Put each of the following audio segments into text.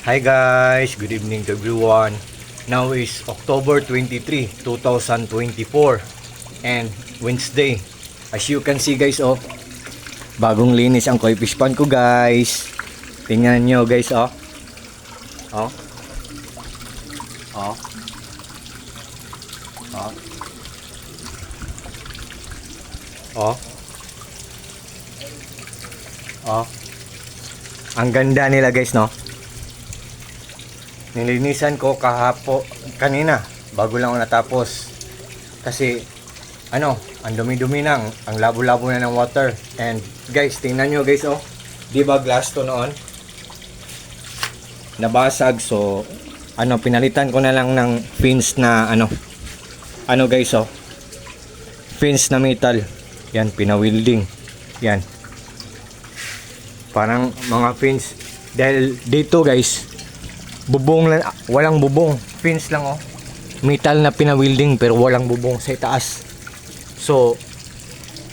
Hi guys, good evening to everyone. Now is October 23, 2024 and Wednesday. As you can see guys, bagong linis ang koi fish pond ko guys. Tingnan nyo guys, Oh. Oh. Oh. Oh. Oh. Ang ganda nila guys, no? Nilinisan ko kanina bago lang ako natapos. Kasi ang dumi-dumi nang, ang labo-labo na ng water. And guys, tingnan nyo guys, 'Di ba glass to noon? Nabasag, so pinalitan ko na lang ng fins na guys, fins na metal. Yan, pinawilding. Yan. Parang mga fins dahil dito guys, bubong lang, walang bubong, fins lang, metal na pinawilding pero walang bubong sa itaas. So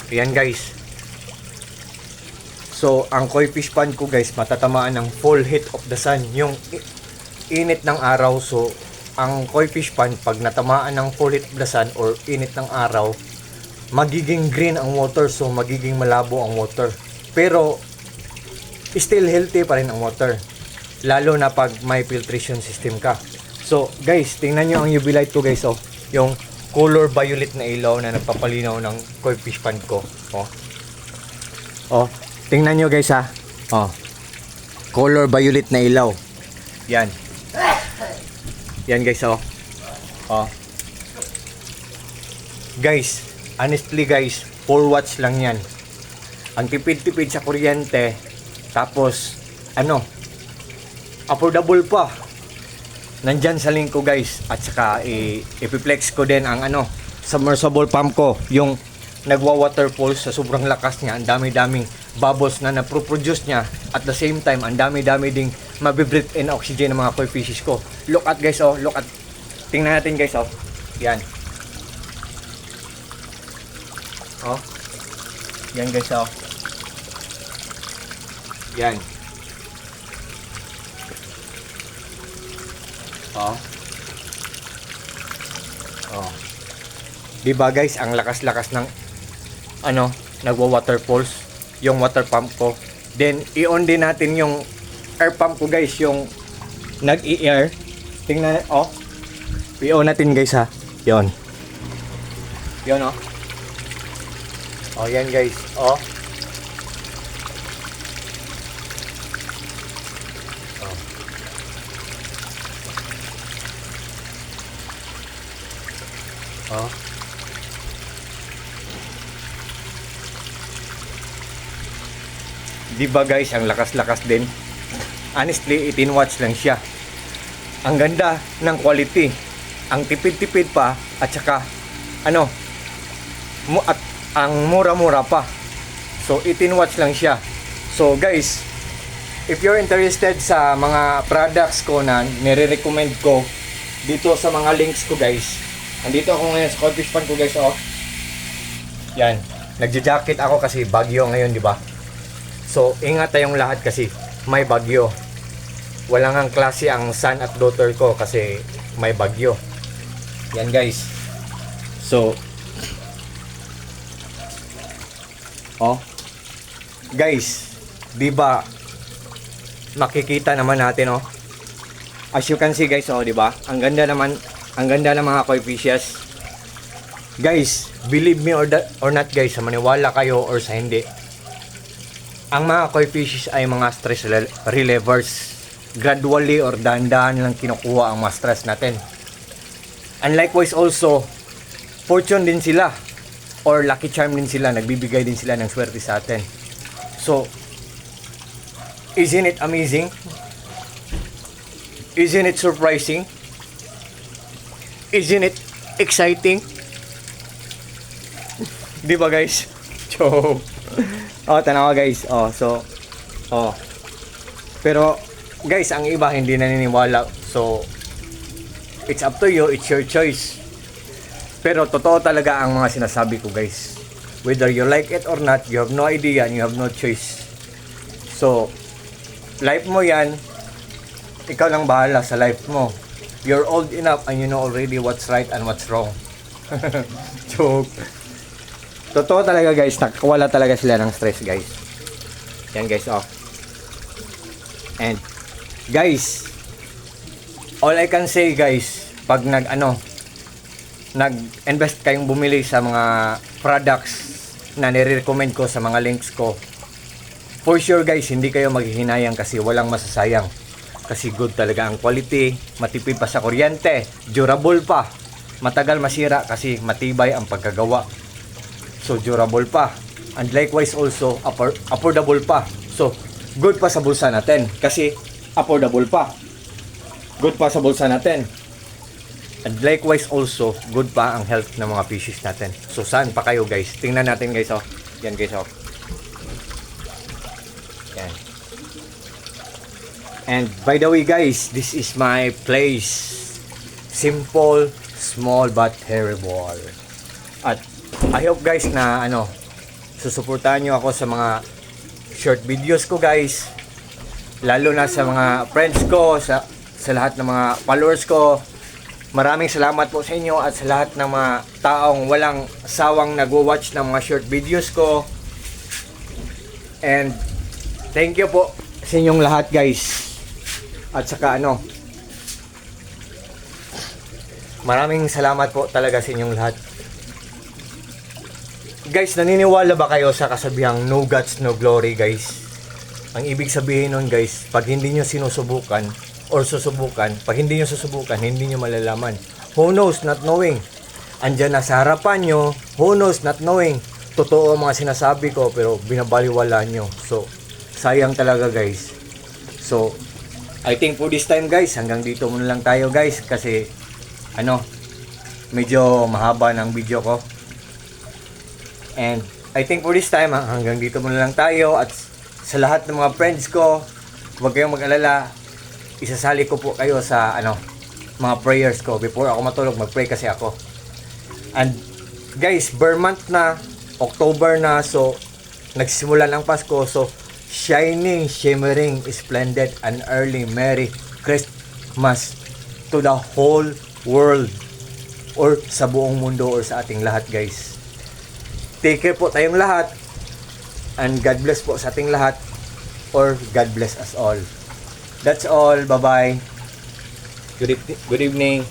ayan guys, so ang koi fish pond ko guys matatamaan ng full heat of the sun, yung init ng araw. So ang koi fish pond pag natamaan ng full heat of the sun or init ng araw, magiging green ang water, so magiging malabo ang water, pero still healthy pa rin ang water, lalo na pag may filtration system ka. So guys, tingnan nyo ang UV light ko guys, yung color violet na ilaw na nagpapalinaw ng koi fish pond ko. Tingnan nyo guys, color violet na ilaw. Yan. Yan guys, Guys, honestly guys, 4 watts lang yan. Ang tipid-tipid sa kuryente, tapos affordable pa. Nandyan sa link ko guys. At saka ipiplex ko din ang submersible pump ko, yung nagwa-waterfall sa sobrang lakas niya. Ang dami-daming bubbles na naproproduce niya. At the same time, ang dami-dami ding mabibreathe in oxygen ng mga koi fishes ko. Look at guys, look at. Tingnan natin guys, Yan. Yan guys, Yan. Diba guys, ang lakas-lakas ng nagwa-waterfalls yung water pump ko. Then i-on din natin yung air pump ko guys, yung nag-i-air. Tingnan, i-on natin guys, Yon. Yon, yan guys, Diba guys, ang lakas-lakas din. Honestly, 18 watts lang siya. Ang ganda ng quality, ang tipid-tipid pa, at saka at ang mura-mura pa. So 18 watts lang siya. So guys, if you're interested sa mga products ko na nire-recommend ko dito sa mga links ko guys, andito ako ngayon sa koi fish pond ko guys, Yan, nagja-jacket ako kasi bagyo ngayon, di ba? So ingat tayong lahat kasi may bagyo. Walang ang klase ang son at daughter ko kasi may bagyo. Yan guys. So guys, di ba makikita naman natin, as you can see guys, di ba? Ang ganda ng mga koi fishes. Guys, believe me or not guys, maniwala kayo or sa hindi, ang mga koi fishes ay mga stress relievers. Gradually or dahan-dahan lang kinukuha ang mga stress natin. And likewise also, fortune din sila or lucky charm din sila, nagbibigay din sila ng swerte sa atin. So, isn't it amazing? Isn't it surprising? Isn't it exciting? Di ba guys? So, tanawa guys. Pero guys, ang iba hindi naniniwala. So, it's up to you, it's your choice. Pero totoo talaga ang mga sinasabi ko guys. Whether you like it or not, you have no idea and you have no choice. So, life mo yan, ikaw lang bahala sa life mo. You're old enough and you know already what's right and what's wrong. Joke. Totoo talaga guys, nakawala talaga sila ng stress guys. Yan guys, oh. And guys, all I can say guys, pag nag-invest kayong bumili sa mga products na nire-recommend ko sa mga links ko, for sure guys, hindi kayo maghihinayang kasi walang masasayang. Kasi good talaga ang quality, matipid pa sa kuryente, durable pa, matagal masira kasi matibay ang pagkagawa. So durable pa, and likewise also affordable pa. So good pa sa bulsa natin kasi affordable pa, good pa sa bulsa natin. And likewise also, good pa ang health ng mga fishes natin. So saan pa kayo guys? Tingnan natin guys, oh. Yan guys, oh. Yan. And by the way guys, this is my place. Simple, small but terrible. At I hope guys na susuportahan nyo ako sa mga short videos ko guys. Lalo na sa mga friends ko, sa lahat ng mga followers ko. Maraming salamat po sa inyo at sa lahat ng mga taong walang sawang nagwo-watch ng mga short videos ko. And thank you po sa inyong lahat guys. At saka maraming salamat po talaga sa inyong lahat. Guys, naniniwala ba kayo sa kasabihang no guts, no glory guys? Ang ibig sabihin nun guys, pag hindi nyo sinusubukan or susubukan, pag hindi nyo susubukan, hindi nyo malalaman. Who knows, not knowing. Andyan na sa harapan nyo, who knows, not knowing. Totoo ang mga sinasabi ko pero binabaliwala nyo. So, sayang talaga guys. So, I think for this time guys, hanggang dito muna lang tayo guys kasi medyo mahaba ng video ko. And I think for this time hanggang dito muna lang tayo at sa lahat ng mga friends ko, huwag kayong mag-alala. Isasali ko po kayo sa mga prayers ko before ako matulog, mag-pray kasi ako. And guys, bare month na, October na, so nagsimula ng Pasko, so shining, shimmering, splendid, and early Merry Christmas to the whole world or sa buong mundo or sa ating lahat guys. Take care po tayong lahat and God bless po sa ating lahat or God bless us all. That's all. Bye-bye. Good evening.